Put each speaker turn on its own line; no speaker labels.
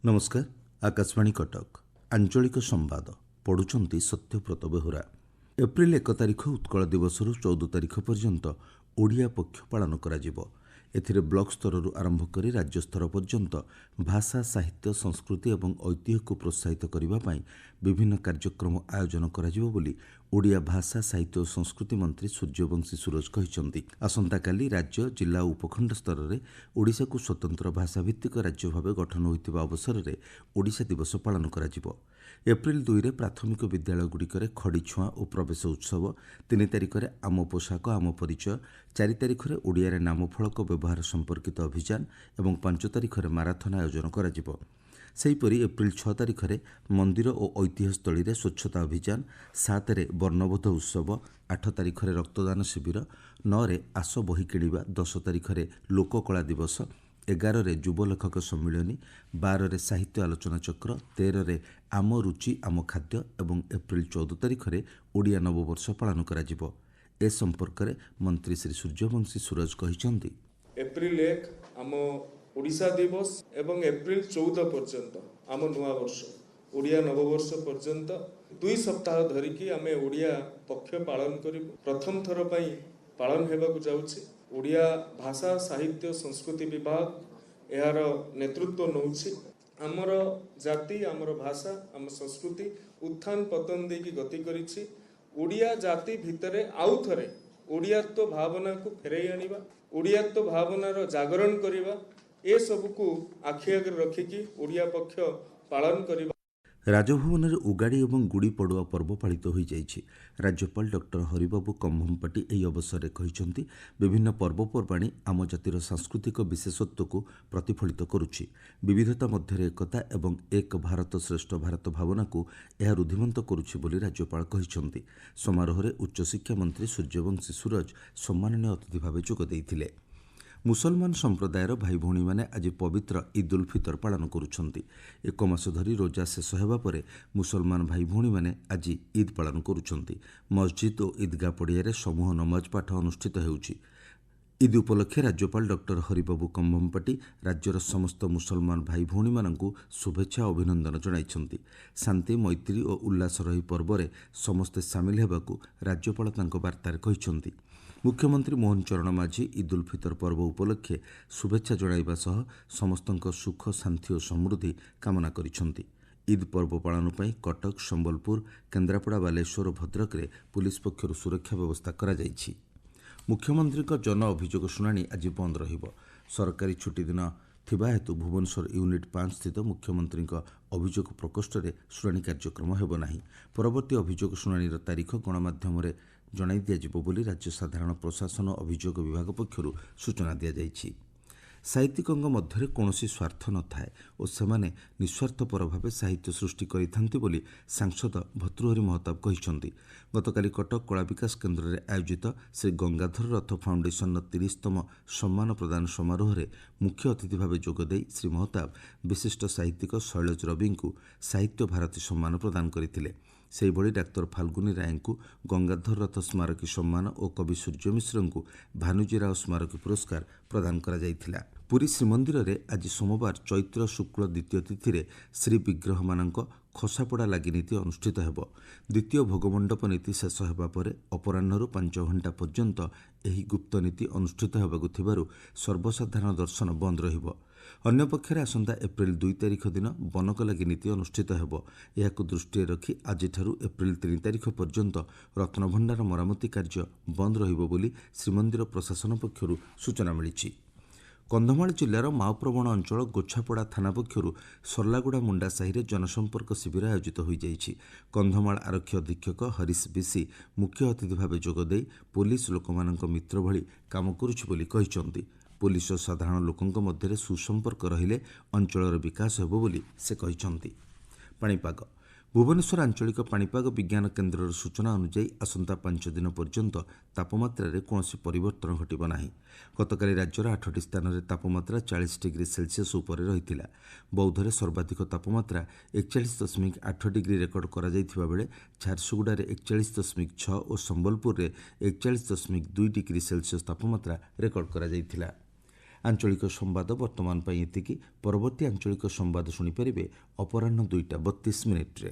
नमस्कार। आकाशवाणी कटक आंचलिक संवाद पढ़ुंट सत्यव्रत बेहुरा। एप्रिल 1 तारिख उत्कल दिवस 14 तारिख पर्यंत ओडिया पक्ष पालन करा। एथिरे ब्लॉक स्तर आरंभ कर राज्य स्तर पर्यंत भाषा साहित्य संस्कृति और ऐतिह्य को प्रोत्साहित करने विभिन्न कार्यक्रम आयोजन करा ओडिया भाषा साहित्य और संस्कृति मंत्री सूर्यवंशी सूरज कहते। आसंता काली राज्य जिला और उपखंड स्तर में ओडिशा को स्वतंत्र भाषाभित्तिक राज्य भाव गठन होता अवसर में ओडिशा दिवस पालन करा। एप्रिल 2 रे प्राथमिक विद्यालयगुड़िकर खड़ी छुआ और प्रवेश उत्सव, 3 तारिख में आम पोशाक आम परिचय, 4 तारिख में ओडिया नामफलक व्यवहार संपर्कित अभियान और 5 तारिख में माराथन आयोजन करा। सेहीपरि एप्रिल 6 तारिख में मंदिर और ऐतिह्यस्थली में स्वच्छता अभियान, 7 रे वर्णबोध उत्सव, 8 तारिख में रक्तदान शिविर, 9 रे आस बही किणवा, 10 तारिख में लोककला दिवस, 11 रे युव लेखक सम्मिलनी, 12 रे साहित्य आलोचना चक्र, 13 रे आम रुचि आम खाद्य और एप्रिल 14 तारिख में ओडिया नववर्ष पालन करा। ए संपर्क में मंत्री श्री सूर्यवंशी सूरज कहते,
एप्रिल 1 आम ओडिशा दिवस एवं एप्रिल 14 पर्यंत आम नुआ वर्ष ओडिया नववर्ष पर्यंत 2 सप्ताह धरिकी आमे ओडिया पक्ष पालन करूँ। प्रथम थर पई पालन हेबाकु जाउछि। ओडिया भाषा साहित्य संस्कृति विभाग यार नेतृत्व नउछि। आमर जाति आमर भाषा आम संस्कृति उत्थान पतन देकी गति करिछि। ओडिया जाति भितरे आउ थरे ओडियात्व भावना को फेरई आनिबा, ओडियात्व भावनार जागरण करिबा, ए सबको आखि आगे रखिकी ओडिया पक्ष पालन करिबा।
राजभवन में उगाड़ी और गुड़ी पड़ुआ पर्व पालित हो जाइछि। राज्यपाल डॉक्टर हरिबाबू कम्भमपाटी ଏହି ଅବସରରେ କହିଛନ୍ତି, विभिन्न पर्वपर्वाणी आम जातिर सांस्कृतिक विशेषत्व को प्रतिफलित करुछि। विविधता मध्य एकता एवं एक भारत श्रेष्ठ भारत भावना को यह रुद्धिमंत करुछि बोली राज्यपाल कहते। समारोह में उच्चशिक्षा मंत्री सूर्यवंशी सूरज सम्माननीय अतिथि भाव जोग देइथिले। मुसलमान संप्रदायर भाई भौणी मैंने आज पवित्र ईद उल फितर पालन करुछंती। 1 मास धरी रोजा शेष हेबा परे मुसलमान भाई भौणी मैंने आज ईद पालन करुछंती। मस्जिद और ईदगाह पड़िया समूह नमाज पाठ अनुष्ठित हेउछि। ईद उपलक्षे राज्यपाल डॉक्टर हरिबाबू कम्भमपाटी राज्यर समस्त मुसलमान भाई भौणी मानकु शुभेच्छा और अभिनंदन जणाइछंती। शांति मैत्री और उल्लासर ଏହି पर्वरे समस्ते सामिल हेबाकु राज्यपाल तांको बार्तारे कहिछंती। मुख्यमंत्री मोहन चरण माझी ईद उल फितर पर्व उपलक्षे शुभेच्छा जणाइबा सह समस्तଙ୍କ सुख शांति और समृद्धि कामना करिछंती। ईद पर्व पालन पई कटक संबलपुर केन्द्रापड़ा बालेश्वर और भद्रक रे पुलिस पक्षरु सुरक्षा व्यवस्था करा जाइछि। मुख्यमंत्री जन अभियोग शुणाणी आज बंद रहिबो। सरकारी छुट्टी दिन थिबा हेतु भुवनेश्वर यूनिट 5 स्थित मुख्यमंत्री अभियोग प्रकोष्ठ में शुणाणी कार्यक्रम हेब नाही। परवर्ती अभियोग शुणाणीर तारीख गणमाध्यम जणाई दियाजिबो बोली राज्य साधारण प्रशासन और अभियोग विभाग पक्षरु सूचना दिया जाइछि। साहित्यिकଙ୍କ ମଧ୍ୟରେ କୌଣସି ସ୍ୱାର୍ଥ ନଥାଏ ଓ ସେମାନେ ନିଃସ୍ୱାର୍ଥପର ଭାବେ ସାହିତ୍ୟ ସୃଷ୍ଟି କରିଥାନ୍ତି ବୋଲି ସାଂସଦ ଭର୍ତ୍ତୃହରି ମହତାବ କହିଛନ୍ତି। ଗତକାଲି କଟକ କଳା ବିକାଶ କେନ୍ଦ୍ରରେ ଆୟୋଜିତ ଶ୍ରୀ ଗଙ୍ଗାଧର ରଥ ଫାଉଣ୍ଡେସନର 30ତମ ସମ୍ମାନ ପ୍ରଦାନ ସମାରୋହରେ ମୁଖ୍ୟ ଅତିଥି ଭାବେ ଯୋଗଦେଇ ଶ୍ରୀ ମହତାବ ବିଶିଷ୍ଟ ସାହିତ୍ୟିକ ଶୈଳଜ ରବିଙ୍କୁ ସାହିତ୍ୟ ଭାରତୀ ସମ୍ମାନ ପ୍ରଦାନ କରିଥିଲେ। ସେହିଭଳି ଡାକ୍ତର ଫାଲ୍ଗୁନୀ ରାୟଙ୍କୁ ଗଙ୍ଗାଧର ରଥ ସ୍ମାରକୀ ସମ୍ମାନ ଓ କବି ସୂର୍ଯ୍ୟ ମିଶ୍ରଙ୍କୁ ଭାନୁଜୀ ରାଓ ସ୍ମାରକୀ ପୁରସ୍କାର ପ୍ରଦାନ କରାଯାଇଥିଲା। ପୁରୀ ଶ୍ରୀମନ୍ଦିରରେ ଆଜି ସୋମବାର ଚୈତ୍ର ଶୁକ୍ଳ ଦ୍ୱିତୀୟ ତିଥିରେ ଶ୍ରୀବିଗ୍ରହମାନଙ୍କ ଖସାପଡ଼ା ଲାଗି ନୀତି ଅନୁଷ୍ଠିତ ହେବ। ଦ୍ୱିତୀୟ ଭୋଗମଣ୍ଡପ ନୀତି ଶେଷ ହେବା ପରେ ଅପରାହ୍ନରୁ 5 ଘଣ୍ଟା ପର୍ଯ୍ୟନ୍ତ ଏହି ଗୁପ୍ତ ନୀତି ଅନୁଷ୍ଠିତ ହେବାକୁ ଥିବାରୁ ସର୍ବସାଧାରଣ ଦର୍ଶନ ବନ୍ଦ ରହିବ। ଅନ୍ୟପକ୍ଷରେ ଆସନ୍ତା ଏପ୍ରିଲ 2 ତାରିଖ ଦିନ ବନକ ଲାଗି ନୀତି ଅନୁଷ୍ଠିତ ହେବ। ଏହାକୁ ଦୃଷ୍ଟିରେ ରଖି ଆଜିଠାରୁ ଏପ୍ରିଲ 3 ତାରିଖ ପର୍ଯ୍ୟନ୍ତ ରତ୍ନଭଣ୍ଡାର ମରାମତି କାର୍ଯ୍ୟ ବନ୍ଦ ରହିବ ବୋଲି ଶ୍ରୀମନ୍ଦିର ପ୍ରଶାସନ ପକ୍ଷରୁ ସୂଚନା ମିଳିଛି। କନ୍ଧମାଳ ଜିଲ୍ଲାର ମାଓପ୍ରବଣ ଅଞ୍ଚଳ ଗୋଛାପଡ଼ା ଥାନା ପକ୍ଷରୁ ସର୍ଲାଗୁଡ଼ା ମୁଣ୍ଡା ସାହିରେ ଜନସମ୍ପର୍କ ଶିବିର ଆୟୋଜିତ ହୋଇଯାଇଛି। କନ୍ଧମାଳ ଆରକ୍ଷୀ ଅଧୀକ୍ଷକ ହରିଶ ବିଶି ମୁଖ୍ୟ ଅତିଥି ଭାବେ ଯୋଗଦେଇ ପୋଲିସ ଲୋକମାନଙ୍କ ମିତ୍ର ଭଳି କାମ କରୁଛି ବୋଲି କହିଛନ୍ତି। पुलिस और साधारण लोकंक मध्य सुसंपर्क रहिले अंचलर विकास हेबो बोली से कहिसंती। पाणीपाग भुवनेश्वर आंचलिक पाणीपाग विज्ञान केन्द्रर सूचना अनुसार आसंता 5 दिन पर्यंत तापमात्रा कौनसी परिवर्तन घटिब नाही। गतकाली राज्यर 8टी स्थान में तापमात्रा 40 डिग्री सेल्सियस उपर रही। बौद्धरे सर्वाधिक तापमात्रा 41.8 डिग्री रेकर्ड करा जायथिबा बेले झारसुगुड़ारे 41.6 और संबलपुर में 41.2 डिग्री सेल्सियस तापमात्रा रेकर्ड करा जायथिला। ଆଞ୍ଚଳିକ ସମ୍ବାଦ ବର୍ତ୍ତମାନ ପାଇଁ ଏତିକି। ପରବର୍ତ୍ତୀ ଆଞ୍ଚଳିକ ସମ୍ବାଦ ଶୁଣିପାରିବେ ଅପରାହ୍ନ 2ଟା 32 ମିନିଟ୍ରେ।